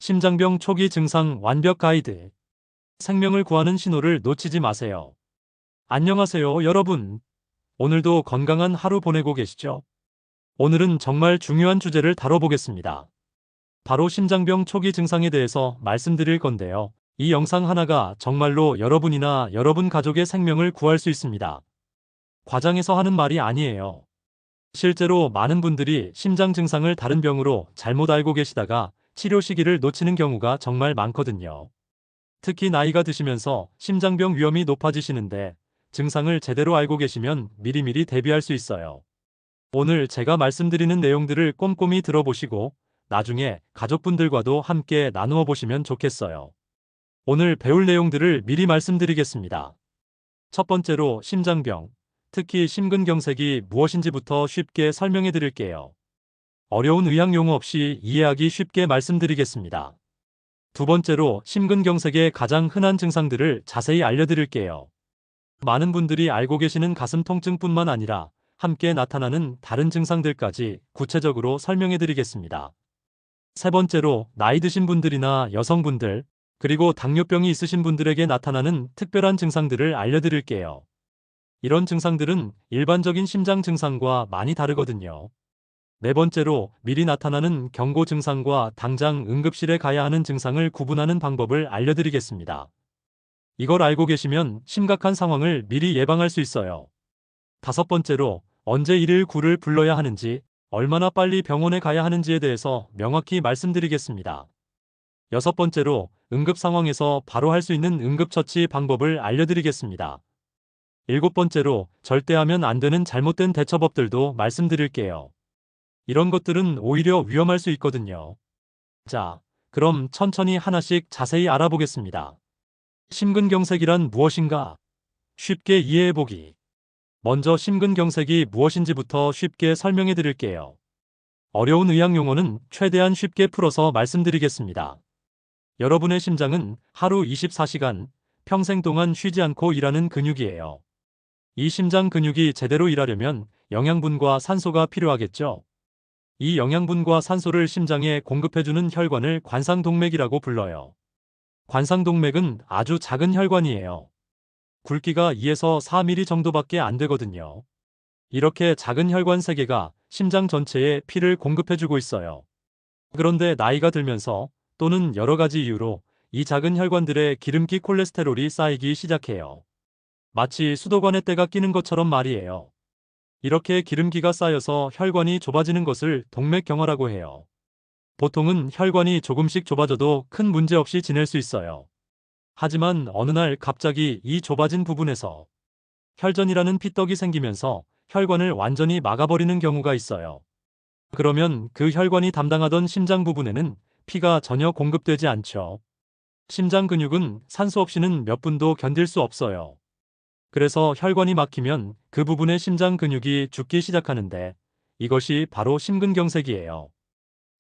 심장병 초기 증상 완벽 가이드. 생명을 구하는 신호를 놓치지 마세요. 안녕하세요, 여러분. 오늘도 건강한 하루 보내고 계시죠? 오늘은 정말 중요한 주제를 다뤄보겠습니다. 바로 심장병 초기 증상에 대해서 말씀드릴 건데요. 이 영상 하나가 정말로 여러분이나 여러분 가족의 생명을 구할 수 있습니다. 과장해서 하는 말이 아니에요. 실제로 많은 분들이 심장 증상을 다른 병으로 잘못 알고 계시다가 치료 시기를 놓치는 경우가 정말 많거든요. 특히 나이가 드시면서 심장병 위험이 높아지시는데 증상을 제대로 알고 계시면 미리미리 대비할 수 있어요. 오늘 제가 말씀드리는 내용들을 꼼꼼히 들어보시고 나중에 가족분들과도 함께 나누어 보시면 좋겠어요. 오늘 배울 내용들을 미리 말씀드리겠습니다. 첫 번째로 심장병, 특히 심근경색이 무엇인지부터 쉽게 설명해 드릴게요. 어려운 의학 용어 없이 이해하기 쉽게 말씀드리겠습니다. 두 번째로 심근경색의 가장 흔한 증상들을 자세히 알려드릴게요. 많은 분들이 알고 계시는 가슴 통증뿐만 아니라 함께 나타나는 다른 증상들까지 구체적으로 설명해 드리겠습니다. 세 번째로 나이 드신 분들이나 여성분들, 그리고 당뇨병이 있으신 분들에게 나타나는 특별한 증상들을 알려드릴게요. 이런 증상들은 일반적인 심장 증상과 많이 다르거든요. 네 번째로 미리 나타나는 경고 증상과 당장 응급실에 가야 하는 증상을 구분하는 방법을 알려드리겠습니다. 이걸 알고 계시면 심각한 상황을 미리 예방할 수 있어요. 다섯 번째로 언제 119를 불러야 하는지, 얼마나 빨리 병원에 가야 하는지에 대해서 명확히 말씀드리겠습니다. 여섯 번째로 응급 상황에서 바로 할 수 있는 응급처치 방법을 알려드리겠습니다. 일곱 번째로 절대 하면 안 되는 잘못된 대처법들도 말씀드릴게요. 이런 것들은 오히려 위험할 수 있거든요. 자, 그럼 천천히 하나씩 자세히 알아보겠습니다. 심근경색이란 무엇인가? 쉽게 이해해보기. 먼저 심근경색이 무엇인지부터 쉽게 설명해 드릴게요. 어려운 의학 용어는 최대한 쉽게 풀어서 말씀드리겠습니다. 여러분의 심장은 하루 24시간, 평생 동안 쉬지 않고 일하는 근육이에요. 이 심장 근육이 제대로 일하려면 영양분과 산소가 필요하겠죠. 이 영양분과 산소를 심장에 공급해주는 혈관을 관상동맥이라고 불러요. 관상동맥은 아주 작은 혈관이에요. 굵기가 2에서 4mm 정도밖에 안 되거든요. 이렇게 작은 혈관 3개가 심장 전체에 피를 공급해주고 있어요. 그런데 나이가 들면서 또는 여러 가지 이유로 이 작은 혈관들의 기름기 콜레스테롤이 쌓이기 시작해요. 마치 수도관에 때가 끼는 것처럼 말이에요. 이렇게 기름기가 쌓여서 혈관이 좁아지는 것을 동맥경화라고 해요. 보통은 혈관이 조금씩 좁아져도 큰 문제 없이 지낼 수 있어요. 하지만 어느 날 갑자기 이 좁아진 부분에서 혈전이라는 피떡이 생기면서 혈관을 완전히 막아버리는 경우가 있어요. 그러면 그 혈관이 담당하던 심장 부분에는 피가 전혀 공급되지 않죠. 심장 근육은 산소 없이는 몇 분도 견딜 수 없어요. 그래서 혈관이 막히면 그 부분의 심장 근육이 죽기 시작하는데 이것이 바로 심근경색이에요.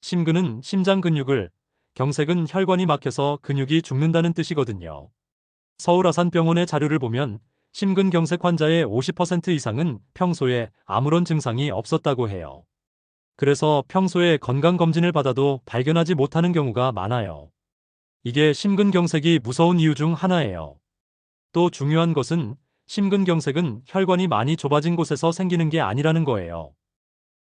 심근은 심장 근육을, 경색은 혈관이 막혀서 근육이 죽는다는 뜻이거든요. 서울아산병원의 자료를 보면 심근경색 환자의 50% 이상은 평소에 아무런 증상이 없었다고 해요. 그래서 평소에 건강검진을 받아도 발견하지 못하는 경우가 많아요. 이게 심근경색이 무서운 이유 중 하나예요. 또 중요한 것은 심근경색은 혈관이 많이 좁아진 곳에서 생기는 게 아니라는 거예요.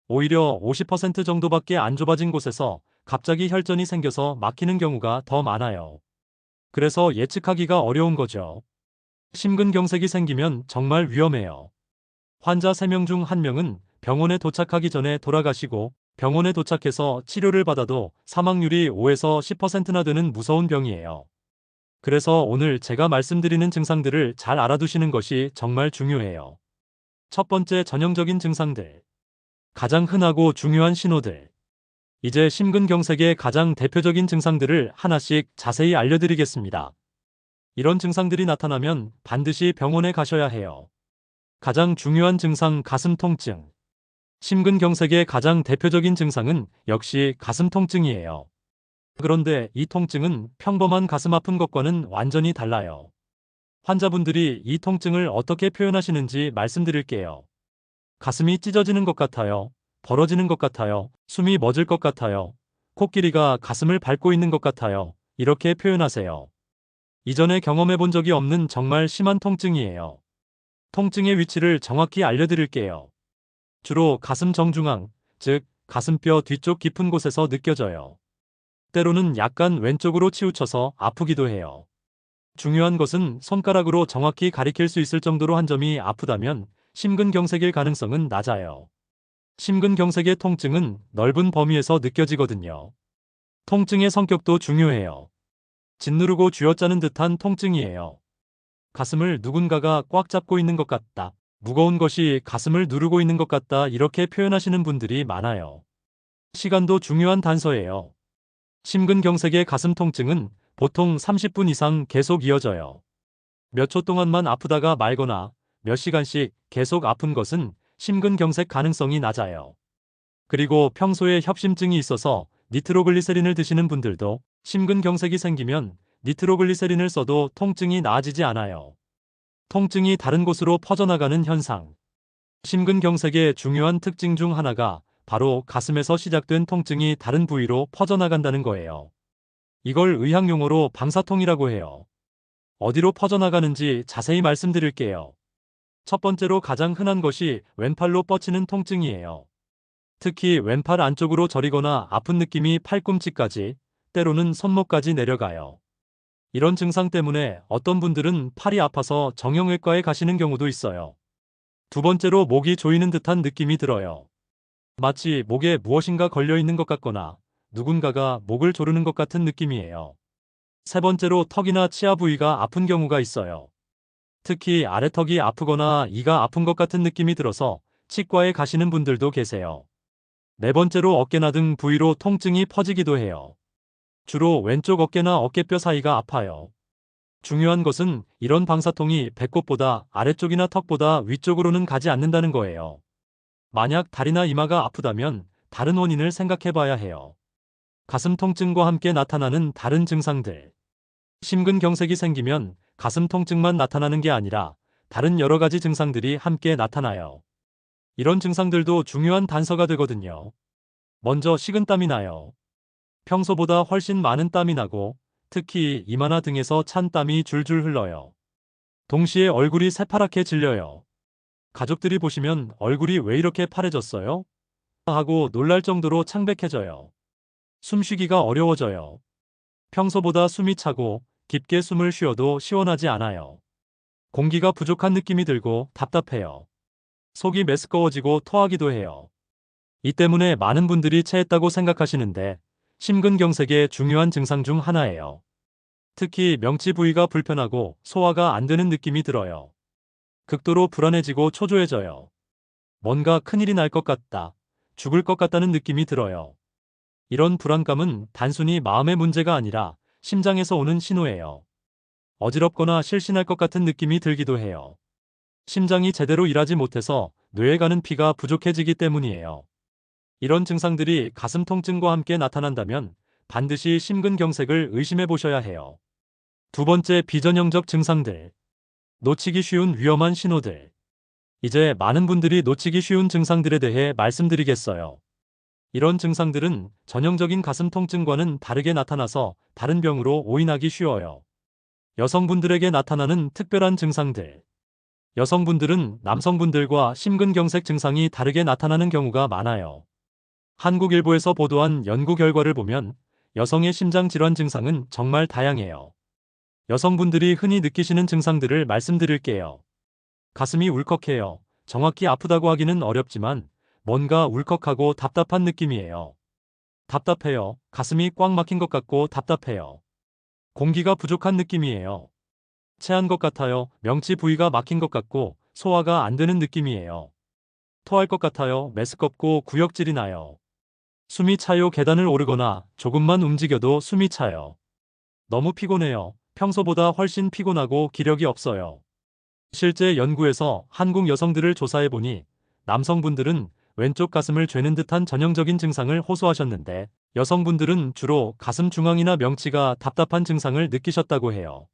오히려 50% 정도밖에 안 좁아진 곳에서 갑자기 혈전이 생겨서 막히는 경우가 더 많아요. 그래서 예측하기가 어려운 거죠. 심근경색이 생기면 정말 위험해요. 환자 3명 중 1명은 병원에 도착하기 전에 돌아가시고 병원에 도착해서 치료를 받아도 사망률이 5에서 10%나 되는 무서운 병이에요. 그래서 오늘 제가 말씀드리는 증상들을 잘 알아두시는 것이 정말 중요해요. 첫 번째, 전형적인 증상들. 가장 흔하고 중요한 신호들. 이제 심근경색의 가장 대표적인 증상들을 하나씩 자세히 알려드리겠습니다. 이런 증상들이 나타나면 반드시 병원에 가셔야 해요. 가장 중요한 증상, 가슴 통증. 심근경색의 가장 대표적인 증상은 역시 가슴 통증이에요. 그런데 이 통증은 평범한 가슴 아픈 것과는 완전히 달라요. 환자분들이 이 통증을 어떻게 표현하시는지 말씀드릴게요. 가슴이 찢어지는 것 같아요. 벌어지는 것 같아요. 숨이 멎을 것 같아요. 코끼리가 가슴을 밟고 있는 것 같아요. 이렇게 표현하세요. 이전에 경험해 본 적이 없는 정말 심한 통증이에요. 통증의 위치를 정확히 알려드릴게요. 주로 가슴 정중앙, 즉 가슴뼈 뒤쪽 깊은 곳에서 느껴져요. 때로는 약간 왼쪽으로 치우쳐서 아프기도 해요. 중요한 것은 손가락으로 정확히 가리킬 수 있을 정도로 한 점이 아프다면 심근경색일 가능성은 낮아요. 심근경색의 통증은 넓은 범위에서 느껴지거든요. 통증의 성격도 중요해요. 짓누르고 쥐어짜는 듯한 통증이에요. 가슴을 누군가가 꽉 잡고 있는 것 같다. 무거운 것이 가슴을 누르고 있는 것 같다. 이렇게 표현하시는 분들이 많아요. 시간도 중요한 단서예요. 심근경색의 가슴 통증은 보통 30분 이상 계속 이어져요. 몇 초 동안만 아프다가 말거나 몇 시간씩 계속 아픈 것은 심근경색 가능성이 낮아요. 그리고 평소에 협심증이 있어서 니트로글리세린을 드시는 분들도 심근경색이 생기면 니트로글리세린을 써도 통증이 나아지지 않아요. 통증이 다른 곳으로 퍼져나가는 현상. 심근경색의 중요한 특징 중 하나가 바로 가슴에서 시작된 통증이 다른 부위로 퍼져나간다는 거예요. 이걸 의학 용어로 방사통이라고 해요. 어디로 퍼져나가는지 자세히 말씀드릴게요. 첫 번째로 가장 흔한 것이 왼팔로 뻗치는 통증이에요. 특히 왼팔 안쪽으로 저리거나 아픈 느낌이 팔꿈치까지, 때로는 손목까지 내려가요. 이런 증상 때문에 어떤 분들은 팔이 아파서 정형외과에 가시는 경우도 있어요. 두 번째로 목이 조이는 듯한 느낌이 들어요. 마치 목에 무엇인가 걸려 있는 것 같거나 누군가가 목을 조르는 것 같은 느낌이에요. 세 번째로 턱이나 치아 부위가 아픈 경우가 있어요. 특히 아래턱이 아프거나 이가 아픈 것 같은 느낌이 들어서 치과에 가시는 분들도 계세요. 네 번째로 어깨나 등 부위로 통증이 퍼지기도 해요. 주로 왼쪽 어깨나 어깨뼈 사이가 아파요. 중요한 것은 이런 방사통이 배꼽보다 아래쪽이나 턱보다 위쪽으로는 가지 않는다는 거예요. 만약 다리나 이마가 아프다면 다른 원인을 생각해 봐야 해요. 가슴 통증과 함께 나타나는 다른 증상들. 심근경색이 생기면 가슴 통증만 나타나는 게 아니라 다른 여러 가지 증상들이 함께 나타나요. 이런 증상들도 중요한 단서가 되거든요. 먼저 식은땀이 나요. 평소보다 훨씬 많은 땀이 나고 특히 이마나 등에서 찬 땀이 줄줄 흘러요. 동시에 얼굴이 새파랗게 질려요. 가족들이 보시면 얼굴이 왜 이렇게 파래졌어요? 하고 놀랄 정도로 창백해져요. 숨쉬기가 어려워져요. 평소보다 숨이 차고 깊게 숨을 쉬어도 시원하지 않아요. 공기가 부족한 느낌이 들고 답답해요. 속이 메스꺼워지고 토하기도 해요. 이 때문에 많은 분들이 체했다고 생각하시는데 심근경색의 중요한 증상 중 하나예요. 특히 명치 부위가 불편하고 소화가 안 되는 느낌이 들어요. 극도로 불안해지고 초조해져요. 뭔가 큰일이 날 것 같다, 죽을 것 같다는 느낌이 들어요. 이런 불안감은 단순히 마음의 문제가 아니라 심장에서 오는 신호예요. 어지럽거나 실신할 것 같은 느낌이 들기도 해요. 심장이 제대로 일하지 못해서 뇌에 가는 피가 부족해지기 때문이에요. 이런 증상들이 가슴 통증과 함께 나타난다면 반드시 심근경색을 의심해 보셔야 해요. 두 번째, 비전형적 증상들. 놓치기 쉬운 위험한 신호들. 이제 많은 분들이 놓치기 쉬운 증상들에 대해 말씀드리겠어요. 이런 증상들은 전형적인 가슴 통증과는 다르게 나타나서 다른 병으로 오인하기 쉬워요. 여성분들에게 나타나는 특별한 증상들. 여성분들은 남성분들과 심근경색 증상이 다르게 나타나는 경우가 많아요. 한국일보에서 보도한 연구 결과를 보면 여성의 심장질환 증상은 정말 다양해요. 여성분들이 흔히 느끼시는 증상들을 말씀드릴게요. 가슴이 울컥해요. 정확히 아프다고 하기는 어렵지만 뭔가 울컥하고 답답한 느낌이에요. 답답해요. 가슴이 꽉 막힌 것 같고 답답해요. 공기가 부족한 느낌이에요. 체한 것 같아요. 명치 부위가 막힌 것 같고 소화가 안 되는 느낌이에요. 토할 것 같아요. 메스껍고 구역질이 나요. 숨이 차요. 계단을 오르거나 조금만 움직여도 숨이 차요. 너무 피곤해요. 평소보다 훨씬 피곤하고 기력이 없어요. 실제 연구에서 한국 여성들을 조사해보니 남성분들은 왼쪽 가슴을 죄는 듯한 전형적인 증상을 호소하셨는데 여성분들은 주로 가슴 중앙이나 명치가 답답한 증상을 느끼셨다고 해요.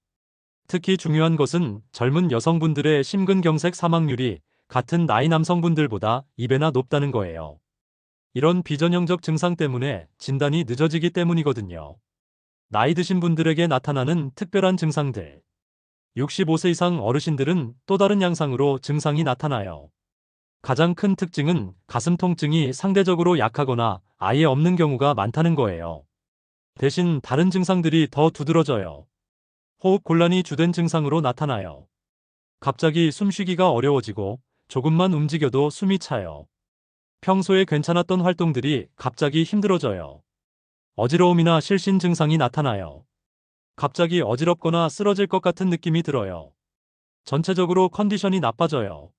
특히 중요한 것은 젊은 여성분들의 심근경색 사망률이 같은 나이 남성분들보다 2배나 높다는 거예요. 이런 비전형적 증상 때문에 진단이 늦어지기 때문이거든요. 나이 드신 분들에게 나타나는 특별한 증상들. 65세 이상 어르신들은 또 다른 양상으로 증상이 나타나요. 가장 큰 특징은 가슴 통증이 상대적으로 약하거나 아예 없는 경우가 많다는 거예요. 대신 다른 증상들이 더 두드러져요. 호흡 곤란이 주된 증상으로 나타나요. 갑자기 숨쉬기가 어려워지고 조금만 움직여도 숨이 차요. 평소에 괜찮았던 활동들이 갑자기 힘들어져요. 어지러움이나 실신 증상이 나타나요. 갑자기 어지럽거나 쓰러질 것 같은 느낌이 들어요. 전체적으로 컨디션이 나빠져요.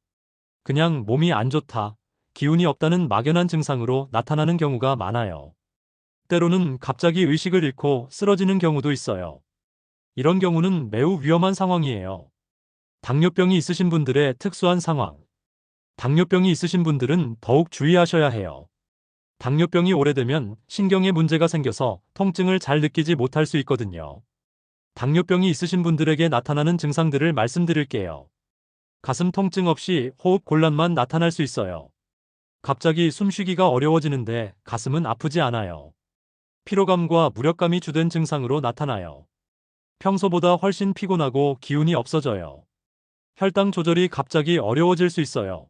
그냥 몸이 안 좋다, 기운이 없다는 막연한 증상으로 나타나는 경우가 많아요. 때로는 갑자기 의식을 잃고 쓰러지는 경우도 있어요. 이런 경우는 매우 위험한 상황이에요. 당뇨병이 있으신 분들의 특수한 상황. 당뇨병이 있으신 분들은 더욱 주의하셔야 해요. 당뇨병이 오래되면 신경에 문제가 생겨서 통증을 잘 느끼지 못할 수 있거든요. 당뇨병이 있으신 분들에게 나타나는 증상들을 말씀드릴게요. 가슴 통증 없이 호흡 곤란만 나타날 수 있어요. 갑자기 숨쉬기가 어려워지는데 가슴은 아프지 않아요. 피로감과 무력감이 주된 증상으로 나타나요. 평소보다 훨씬 피곤하고 기운이 없어져요. 혈당 조절이 갑자기 어려워질 수 있어요.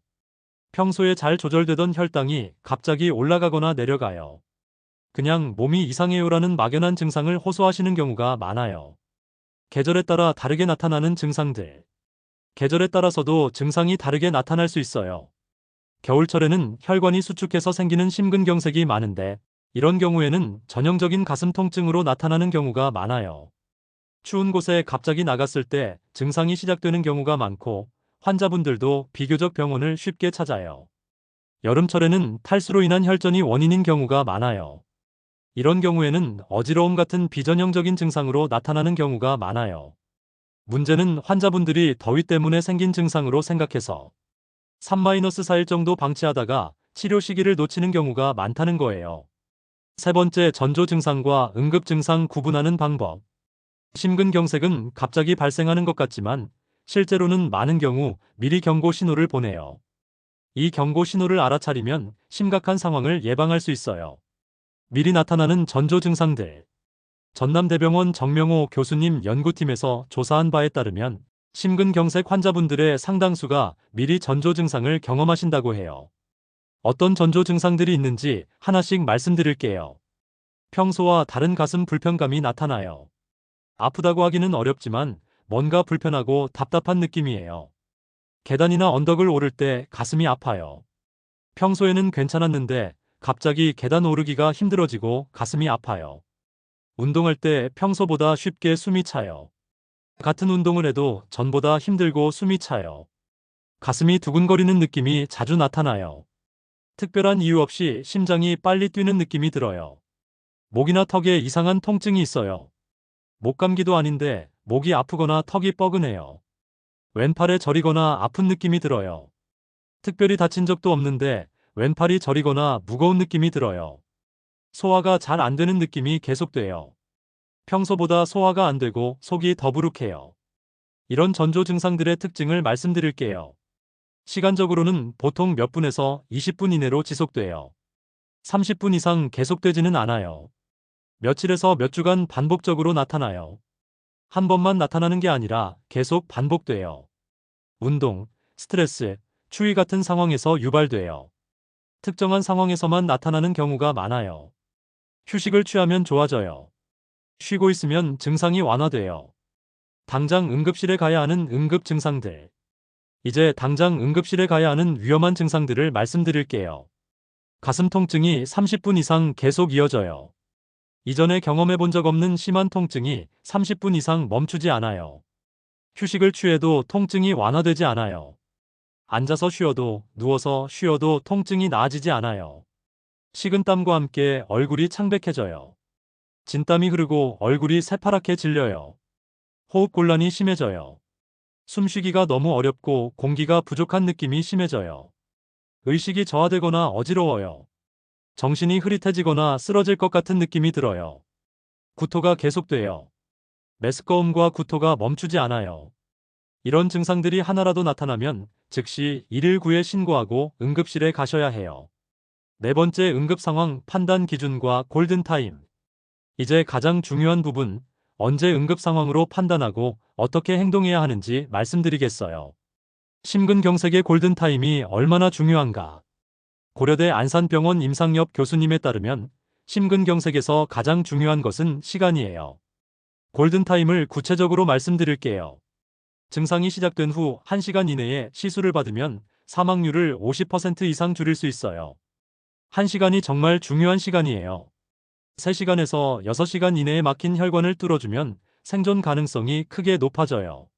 평소에 잘 조절되던 혈당이 갑자기 올라가거나 내려가요. 그냥 몸이 이상해요라는 막연한 증상을 호소하시는 경우가 많아요. 계절에 따라 다르게 나타나는 증상들. 계절에 따라서도 증상이 다르게 나타날 수 있어요. 겨울철에는 혈관이 수축해서 생기는 심근경색이 많은데 이런 경우에는 전형적인 가슴 통증으로 나타나는 경우가 많아요. 추운 곳에 갑자기 나갔을 때 증상이 시작되는 경우가 많고 환자분들도 비교적 병원을 쉽게 찾아요. 여름철에는 탈수로 인한 혈전이 원인인 경우가 많아요. 이런 경우에는 어지러움 같은 비전형적인 증상으로 나타나는 경우가 많아요. 문제는 환자분들이 더위 때문에 생긴 증상으로 생각해서 3-4일 정도 방치하다가 치료 시기를 놓치는 경우가 많다는 거예요. 세 번째, 전조 증상과 응급 증상 구분하는 방법. 심근경색은 갑자기 발생하는 것 같지만 실제로는 많은 경우 미리 경고 신호를 보내요. 이 경고 신호를 알아차리면 심각한 상황을 예방할 수 있어요. 미리 나타나는 전조 증상들. 전남대병원 정명호 교수님 연구팀에서 조사한 바에 따르면 심근경색 환자분들의 상당수가 미리 전조 증상을 경험하신다고 해요. 어떤 전조 증상들이 있는지 하나씩 말씀드릴게요. 평소와 다른 가슴 불편감이 나타나요. 아프다고 하기는 어렵지만 뭔가 불편하고 답답한 느낌이에요. 계단이나 언덕을 오를 때 가슴이 아파요. 평소에는 괜찮았는데 갑자기 계단 오르기가 힘들어지고 가슴이 아파요. 운동할 때 평소보다 쉽게 숨이 차요. 같은 운동을 해도 전보다 힘들고 숨이 차요. 가슴이 두근거리는 느낌이 자주 나타나요. 특별한 이유 없이 심장이 빨리 뛰는 느낌이 들어요. 목이나 턱에 이상한 통증이 있어요. 목감기도 아닌데 목이 아프거나 턱이 뻐근해요. 왼팔에 저리거나 아픈 느낌이 들어요. 특별히 다친 적도 없는데 왼팔이 저리거나 무거운 느낌이 들어요. 소화가 잘 안 되는 느낌이 계속돼요. 평소보다 소화가 안 되고 속이 더부룩해요. 이런 전조 증상들의 특징을 말씀드릴게요. 시간적으로는 보통 몇 분에서 20분 이내로 지속돼요. 30분 이상 계속되지는 않아요. 며칠에서 몇 주간 반복적으로 나타나요. 한 번만 나타나는 게 아니라 계속 반복돼요. 운동, 스트레스, 추위 같은 상황에서 유발돼요. 특정한 상황에서만 나타나는 경우가 많아요. 휴식을 취하면 좋아져요. 쉬고 있으면 증상이 완화돼요. 당장 응급실에 가야 하는 응급 증상들. 이제 당장 응급실에 가야 하는 위험한 증상들을 말씀드릴게요. 가슴 통증이 30분 이상 계속 이어져요. 이전에 경험해 본 적 없는 심한 통증이 30분 이상 멈추지 않아요. 휴식을 취해도 통증이 완화되지 않아요. 앉아서 쉬어도 누워서 쉬어도 통증이 나아지지 않아요. 식은땀과 함께 얼굴이 창백해져요. 진땀이 흐르고 얼굴이 새파랗게 질려요. 호흡 곤란이 심해져요. 숨쉬기가 너무 어렵고 공기가 부족한 느낌이 심해져요. 의식이 저하되거나 어지러워요. 정신이 흐릿해지거나 쓰러질 것 같은 느낌이 들어요. 구토가 계속돼요. 메스꺼움과 구토가 멈추지 않아요. 이런 증상들이 하나라도 나타나면 즉시 119에 신고하고 응급실에 가셔야 해요. 네 번째, 응급 상황 판단 기준과 골든타임. 이제 가장 중요한 부분, 언제 응급 상황으로 판단하고 어떻게 행동해야 하는지 말씀드리겠어요. 심근경색의 골든타임이 얼마나 중요한가? 고려대 안산병원 임상엽 교수님에 따르면 심근경색에서 가장 중요한 것은 시간이에요. 골든타임을 구체적으로 말씀드릴게요. 증상이 시작된 후 1시간 이내에 시술을 받으면 사망률을 50% 이상 줄일 수 있어요. 1시간이 정말 중요한 시간이에요. 3시간에서 6시간 이내에 막힌 혈관을 뚫어주면 생존 가능성이 크게 높아져요.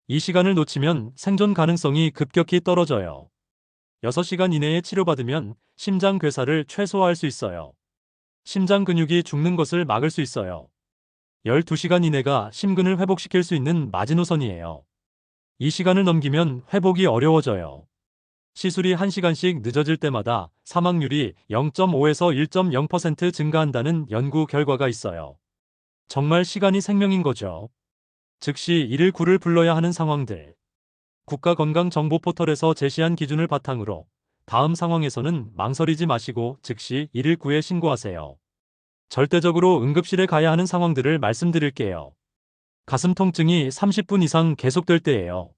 이 시간을 놓치면 생존 가능성이 급격히 떨어져요. 6시간 이내에 치료받으면 심장 괴사를 최소화할 수 있어요. 심장 근육이 죽는 것을 막을 수 있어요. 12시간 이내가 심근을 회복시킬 수 있는 마지노선이에요. 이 시간을 넘기면 회복이 어려워져요. 시술이 1시간씩 늦어질 때마다 사망률이 0.5에서 1.0% 증가한다는 연구 결과가 있어요. 정말 시간이 생명인 거죠. 즉시 119를 불러야 하는 상황들. 국가건강정보포털에서 제시한 기준을 바탕으로 다음 상황에서는 망설이지 마시고 즉시 119에 신고하세요. 절대적으로 응급실에 가야 하는 상황들을 말씀드릴게요. 가슴 통증이 30분 이상 계속될 때예요.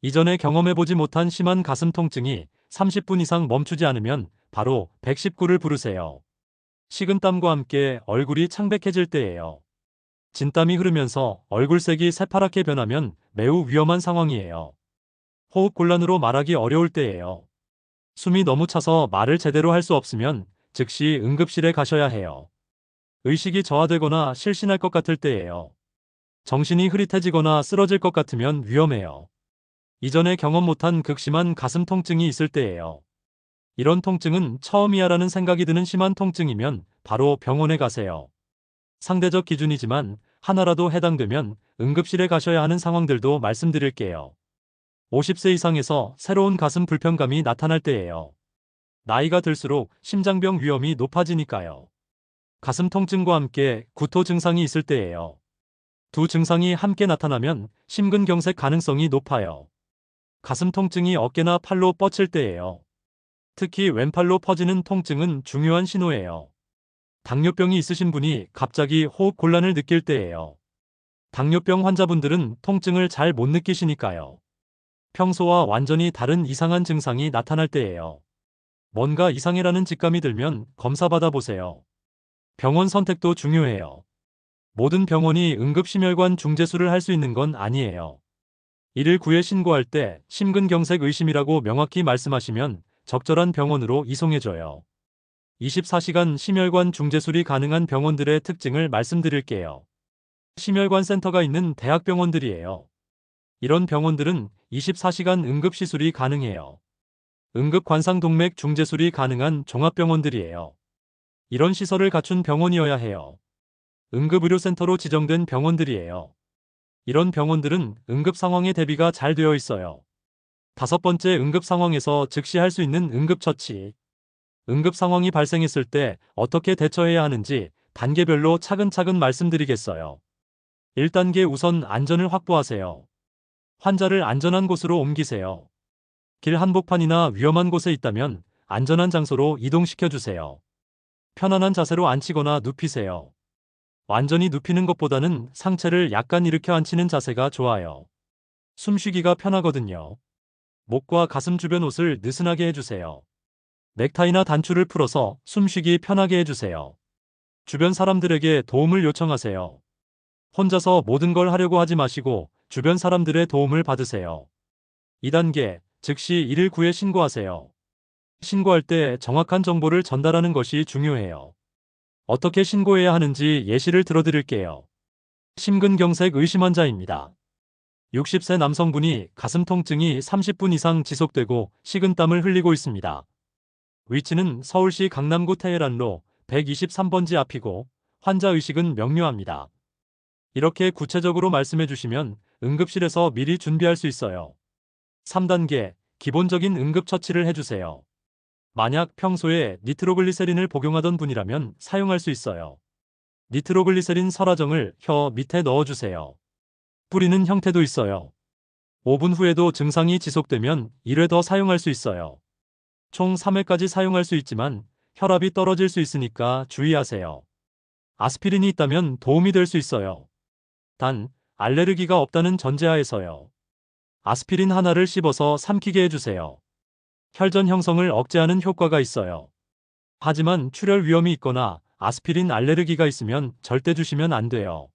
이전에 경험해보지 못한 심한 가슴 통증이 30분 이상 멈추지 않으면 바로 119를 부르세요. 식은땀과 함께 얼굴이 창백해질 때예요. 진땀이 흐르면서 얼굴색이 새파랗게 변하면 매우 위험한 상황이에요. 호흡 곤란으로 말하기 어려울 때예요. 숨이 너무 차서 말을 제대로 할 수 없으면 즉시 응급실에 가셔야 해요. 의식이 저하되거나 실신할 것 같을 때예요. 정신이 흐릿해지거나 쓰러질 것 같으면 위험해요. 이전에 경험 못한 극심한 가슴 통증이 있을 때예요. 이런 통증은 처음이야라는 생각이 드는 심한 통증이면 바로 병원에 가세요. 상대적 기준이지만 하나라도 해당되면 응급실에 가셔야 하는 상황들도 말씀드릴게요. 50세 이상에서 새로운 가슴 불편감이 나타날 때예요. 나이가 들수록 심장병 위험이 높아지니까요. 가슴 통증과 함께 구토 증상이 있을 때예요. 두 증상이 함께 나타나면 심근경색 가능성이 높아요. 가슴 통증이 어깨나 팔로 뻗칠 때예요. 특히 왼팔로 퍼지는 통증은 중요한 신호예요. 당뇨병이 있으신 분이 갑자기 호흡 곤란을 느낄 때예요. 당뇨병 환자분들은 통증을 잘 못 느끼시니까요. 평소와 완전히 다른 이상한 증상이 나타날 때예요. 뭔가 이상해라는 직감이 들면 검사 받아보세요. 병원 선택도 중요해요. 모든 병원이 응급심혈관 중재술을 할 수 있는 건 아니에요. 119에 신고할 때 심근경색 의심이라고 명확히 말씀하시면 적절한 병원으로 이송해줘요. 24시간 심혈관 중재술이 가능한 병원들의 특징을 말씀드릴게요. 심혈관 센터가 있는 대학병원들이에요. 이런 병원들은 24시간 응급시술이 가능해요. 응급관상동맥 중재술이 가능한 종합병원들이에요. 이런 시설을 갖춘 병원이어야 해요. 응급의료센터로 지정된 병원들이에요. 이런 병원들은 응급 상황의 대비가 잘 되어 있어요. 5번째, 응급 상황에서 즉시 할 수 있는 응급처치. 응급 상황이 발생했을 때 어떻게 대처해야 하는지 단계별로 차근차근 말씀드리겠어요. 1단계, 우선 안전을 확보하세요. 환자를 안전한 곳으로 옮기세요. 길 한복판이나 위험한 곳에 있다면 안전한 장소로 이동시켜 주세요. 편안한 자세로 앉히거나 눕히세요. 완전히 눕히는 것보다는 상체를 약간 일으켜 앉히는 자세가 좋아요. 숨쉬기가 편하거든요. 목과 가슴 주변 옷을 느슨하게 해주세요. 넥타이나 단추를 풀어서 숨쉬기 편하게 해주세요. 주변 사람들에게 도움을 요청하세요. 혼자서 모든 걸 하려고 하지 마시고 주변 사람들의 도움을 받으세요. 2단계, 즉시 119에 신고하세요. 신고할 때 정확한 정보를 전달하는 것이 중요해요. 어떻게 신고해야 하는지 예시를 들어드릴게요. 심근경색 의심 환자입니다. 60세 남성분이 가슴 통증이 30분 이상 지속되고 식은땀을 흘리고 있습니다. 위치는 서울시 강남구 테헤란로 123번지 앞이고 환자 의식은 명료합니다. 이렇게 구체적으로 말씀해 주시면 응급실에서 미리 준비할 수 있어요. 3단계, 기본적인 응급처치를 해주세요. 만약 평소에 니트로글리세린을 복용하던 분이라면 사용할 수 있어요. 니트로글리세린 설화정을 혀 밑에 넣어주세요. 뿌리는 형태도 있어요. 5분 후에도 증상이 지속되면 1회 더 사용할 수 있어요. 총 3회까지 사용할 수 있지만 혈압이 떨어질 수 있으니까 주의하세요. 아스피린이 있다면 도움이 될 수 있어요. 단, 알레르기가 없다는 전제하에서요. 아스피린 하나를 씹어서 삼키게 해주세요. 혈전 형성을 억제하는 효과가 있어요. 하지만 출혈 위험이 있거나 아스피린 알레르기가 있으면 절대 주시면 안 돼요.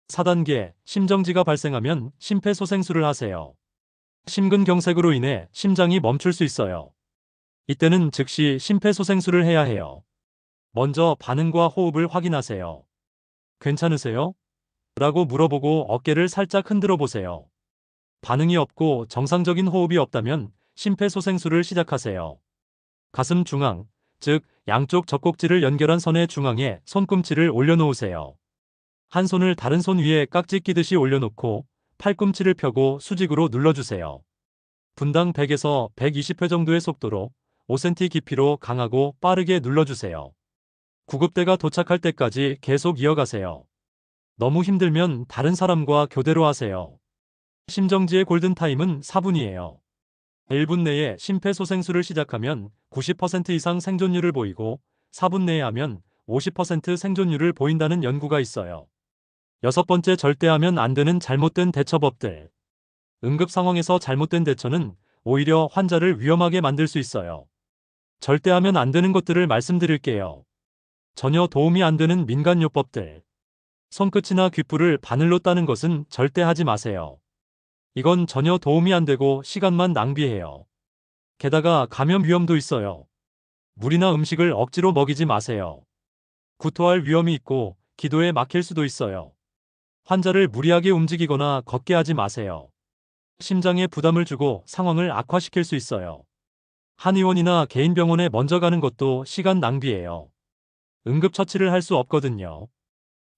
4단계, 심정지가 발생하면 심폐소생술을 하세요. 심근경색으로 인해 심장이 멈출 수 있어요. 이때는 즉시 심폐소생술을 해야 해요. 먼저 반응과 호흡을 확인하세요. 괜찮으세요? 라고 물어보고 어깨를 살짝 흔들어 보세요. 반응이 없고 정상적인 호흡이 없다면 심폐소생술을 시작하세요. 가슴 중앙, 즉 양쪽 젖꼭지를 연결한 선의 중앙에 손꿈치를 올려놓으세요. 한 손을 다른 손 위에 깍지 끼듯이 올려놓고 팔꿈치를 펴고 수직으로 눌러주세요. 분당 100에서 120회 정도의 속도로 5cm 깊이로 강하고 빠르게 눌러주세요. 구급대가 도착할 때까지 계속 이어가세요. 너무 힘들면 다른 사람과 교대로 하세요. 심정지의 골든타임은 4분이에요. 1분 내에 심폐소생술을 시작하면 90% 이상 생존율을 보이고 4분 내에 하면 50% 생존율을 보인다는 연구가 있어요. 6번째, 절대하면 안 되는 잘못된 대처법들. 응급 상황에서 잘못된 대처는 오히려 환자를 위험하게 만들 수 있어요. 절대하면 안 되는 것들을 말씀드릴게요. 전혀 도움이 안 되는 민간요법들. 손끝이나 귓불을 바늘로 따는 것은 절대 하지 마세요. 이건 전혀 도움이 안 되고 시간만 낭비해요. 게다가 감염 위험도 있어요. 물이나 음식을 억지로 먹이지 마세요. 구토할 위험이 있고 기도에 막힐 수도 있어요. 환자를 무리하게 움직이거나 걷게 하지 마세요. 심장에 부담을 주고 상황을 악화시킬 수 있어요. 한의원이나 개인 병원에 먼저 가는 것도 시간 낭비예요. 응급처치를 할 수 없거든요.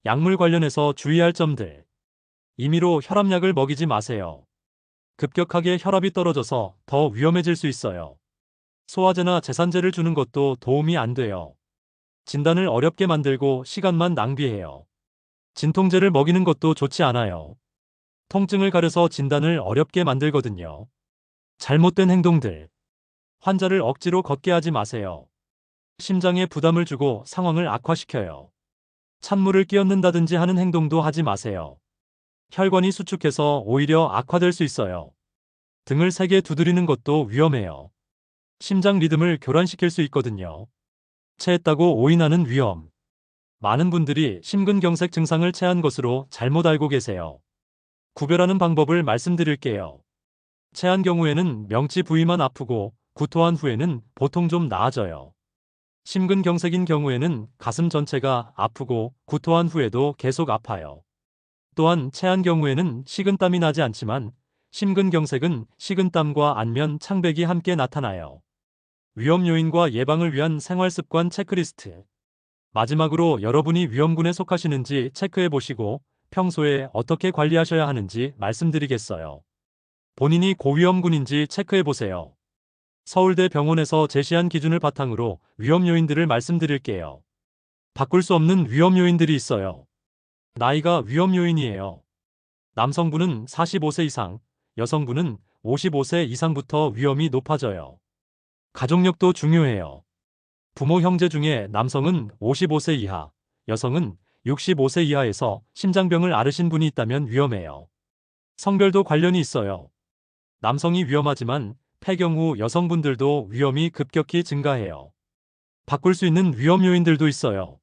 약물 관련해서 주의할 점들. 임의로 혈압약을 먹이지 마세요. 급격하게 혈압이 떨어져서 더 위험해질 수 있어요. 소화제나 제산제를 주는 것도 도움이 안 돼요. 진단을 어렵게 만들고 시간만 낭비해요. 진통제를 먹이는 것도 좋지 않아요. 통증을 가려서 진단을 어렵게 만들거든요. 잘못된 행동들. 환자를 억지로 걷게 하지 마세요. 심장에 부담을 주고 상황을 악화시켜요. 찬물을 끼얹는다든지 하는 행동도 하지 마세요. 혈관이 수축해서 오히려 악화될 수 있어요. 등을 세게 두드리는 것도 위험해요. 심장 리듬을 교란시킬 수 있거든요. 체했다고 오인하는 위험. 많은 분들이 심근경색 증상을 체한 것으로 잘못 알고 계세요. 구별하는 방법을 말씀드릴게요. 체한 경우에는 명치 부위만 아프고 구토한 후에는 보통 좀 나아져요. 심근경색인 경우에는 가슴 전체가 아프고 구토한 후에도 계속 아파요. 또한 체한 경우에는 식은땀이 나지 않지만 심근경색은 식은땀과 안면, 창백이 함께 나타나요. 위험 요인과 예방을 위한 생활습관 체크리스트. 마지막으로 여러분이 위험군에 속하시는지 체크해 보시고 평소에 어떻게 관리하셔야 하는지 말씀드리겠어요. 본인이 고위험군인지 체크해 보세요. 서울대 병원에서 제시한 기준을 바탕으로 위험 요인들을 말씀드릴게요. 바꿀 수 없는 위험 요인들이 있어요. 나이가 위험 요인이에요. 남성분은 45세 이상, 여성분은 55세 이상부터 위험이 높아져요. 가족력도 중요해요. 부모 형제 중에 남성은 55세 이하, 여성은 65세 이하에서 심장병을 앓으신 분이 있다면 위험해요. 성별도 관련이 있어요. 남성이 위험하지만 폐경 후 여성분들도 위험이 급격히 증가해요. 바꿀 수 있는 위험 요인들도 있어요.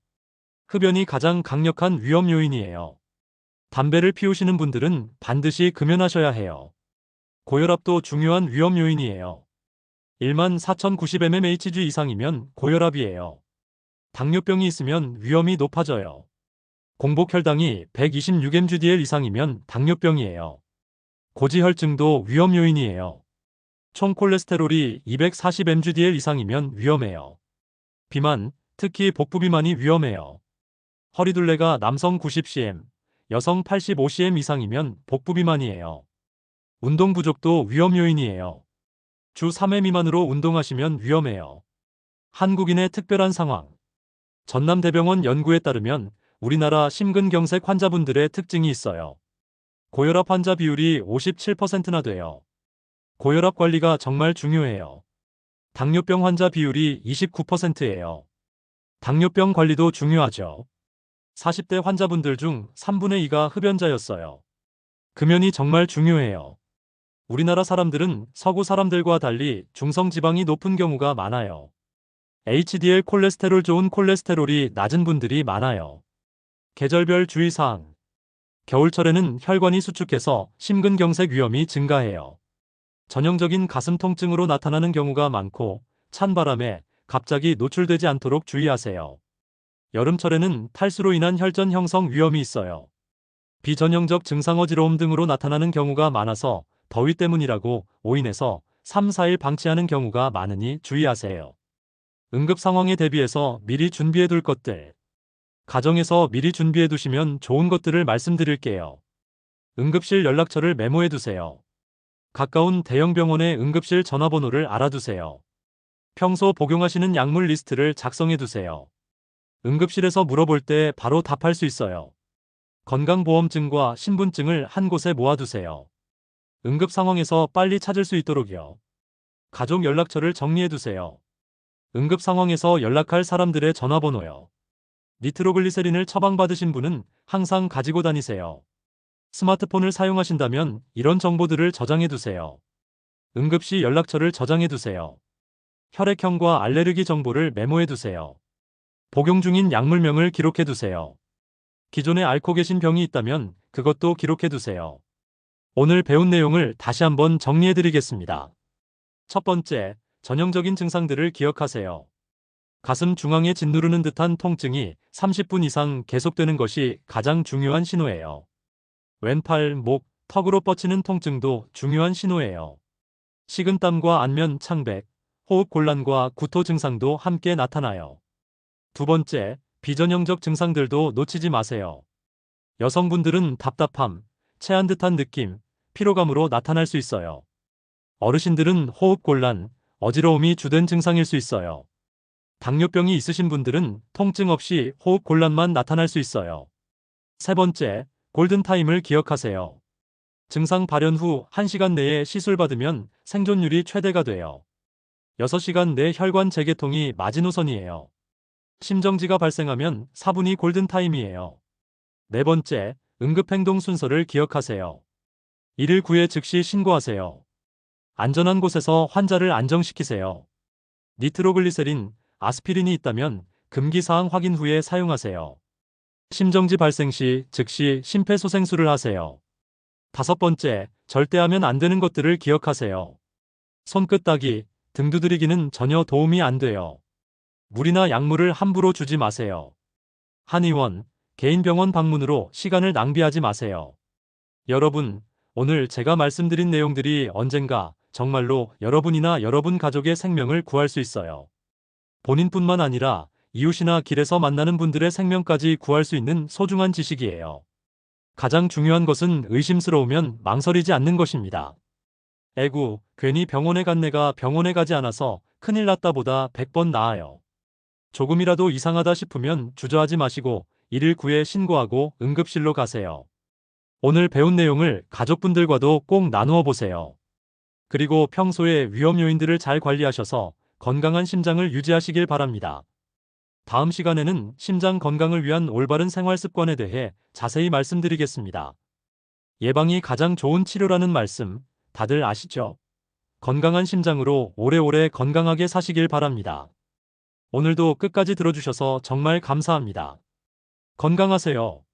흡연이 가장 강력한 위험 요인이에요. 담배를 피우시는 분들은 반드시 금연하셔야 해요. 고혈압도 중요한 위험 요인이에요. 14,090mmHg 이상이면 고혈압이에요. 당뇨병이 있으면 위험이 높아져요. 공복혈당이 126mg/dl 이상이면 당뇨병이에요. 고지혈증도 위험 요인이에요. 총 콜레스테롤이 240mg/dl 이상이면 위험해요. 비만, 특히 복부비만이 위험해요. 허리둘레가 남성 90cm, 여성 85cm 이상이면 복부비만이에요. 운동 부족도 위험 요인이에요. 주 3회 미만으로 운동하시면 위험해요. 한국인의 특별한 상황. 전남대병원 연구에 따르면 우리나라 심근경색 환자분들의 특징이 있어요. 고혈압 환자 비율이 57%나 돼요. 고혈압 관리가 정말 중요해요. 당뇨병 환자 비율이 29%예요. 당뇨병 관리도 중요하죠. 40대 환자분들 중 3분의 2가 흡연자였어요. 금연이 정말 중요해요. 우리나라 사람들은 서구 사람들과 달리 중성지방이 높은 경우가 많아요. HDL 콜레스테롤 좋은 콜레스테롤이 낮은 분들이 많아요. 계절별 주의사항. 겨울철에는 혈관이 수축해서 심근경색 위험이 증가해요. 전형적인 가슴 통증으로 나타나는 경우가 많고 찬바람에 갑자기 노출되지 않도록 주의하세요. 여름철에는 탈수로 인한 혈전 형성 위험이 있어요. 비전형적 증상 어지러움 등으로 나타나는 경우가 많아서 더위 때문이라고 오인해서 3, 4일 방치하는 경우가 많으니 주의하세요. 응급 상황에 대비해서 미리 준비해 둘 것들. 가정에서 미리 준비해 두시면 좋은 것들을 말씀드릴게요. 응급실 연락처를 메모해 두세요. 가까운 대형 병원의 응급실 전화번호를 알아두세요. 평소 복용하시는 약물 리스트를 작성해 두세요. 응급실에서 물어볼 때 바로 답할 수 있어요. 건강보험증과 신분증을 한 곳에 모아두세요. 응급 상황에서 빨리 찾을 수 있도록요. 가족 연락처를 정리해 두세요. 응급 상황에서 연락할 사람들의 전화번호요. 니트로글리세린을 처방받으신 분은 항상 가지고 다니세요. 스마트폰을 사용하신다면 이런 정보들을 저장해 두세요. 응급시 연락처를 저장해 두세요. 혈액형과 알레르기 정보를 메모해 두세요. 복용 중인 약물명을 기록해 두세요. 기존에 앓고 계신 병이 있다면 그것도 기록해 두세요. 오늘 배운 내용을 다시 한번 정리해 드리겠습니다. 첫 번째, 전형적인 증상들을 기억하세요. 가슴 중앙에 짓누르는 듯한 통증이 30분 이상 계속되는 것이 가장 중요한 신호예요. 왼팔, 목, 턱으로 뻗치는 통증도 중요한 신호예요. 식은땀과 안면 창백, 호흡 곤란과 구토 증상도 함께 나타나요. 두 번째, 비전형적 증상들도 놓치지 마세요. 여성분들은 답답함, 체한 듯한 느낌, 피로감으로 나타날 수 있어요. 어르신들은 호흡 곤란, 어지러움이 주된 증상일 수 있어요. 당뇨병이 있으신 분들은 통증 없이 호흡 곤란만 나타날 수 있어요. 세 번째, 골든타임을 기억하세요. 증상 발현 후 1시간 내에 시술받으면 생존율이 최대가 돼요. 6시간 내 혈관 재개통이 마지노선이에요. 심정지가 발생하면 4분이 골든타임이에요. 네 번째, 응급행동 순서를 기억하세요. 119에 즉시 신고하세요. 안전한 곳에서 환자를 안정시키세요. 니트로글리세린, 아스피린이 있다면 금기사항 확인 후에 사용하세요. 심정지 발생 시 즉시 심폐소생술을 하세요. 다섯 번째, 절대 하면 안 되는 것들을 기억하세요. 손끝 따기, 등 두드리기는 전혀 도움이 안 돼요. 물이나 약물을 함부로 주지 마세요. 한의원, 개인 병원 방문으로 시간을 낭비하지 마세요. 여러분, 오늘 제가 말씀드린 내용들이 언젠가 정말로 여러분이나 여러분 가족의 생명을 구할 수 있어요. 본인뿐만 아니라 이웃이나 길에서 만나는 분들의 생명까지 구할 수 있는 소중한 지식이에요. 가장 중요한 것은 의심스러우면 망설이지 않는 것입니다. 에구, 괜히 병원에 간 내가 병원에 가지 않아서 큰일 났다 보다 100번 나아요. 조금이라도 이상하다 싶으면 주저하지 마시고 119에 신고하고 응급실로 가세요. 오늘 배운 내용을 가족분들과도 꼭 나누어 보세요. 그리고 평소에 위험 요인들을 잘 관리하셔서 건강한 심장을 유지하시길 바랍니다. 다음 시간에는 심장 건강을 위한 올바른 생활 습관에 대해 자세히 말씀드리겠습니다. 예방이 가장 좋은 치료라는 말씀 다들 아시죠? 건강한 심장으로 오래오래 건강하게 사시길 바랍니다. 오늘도 끝까지 들어주셔서 정말 감사합니다. 건강하세요.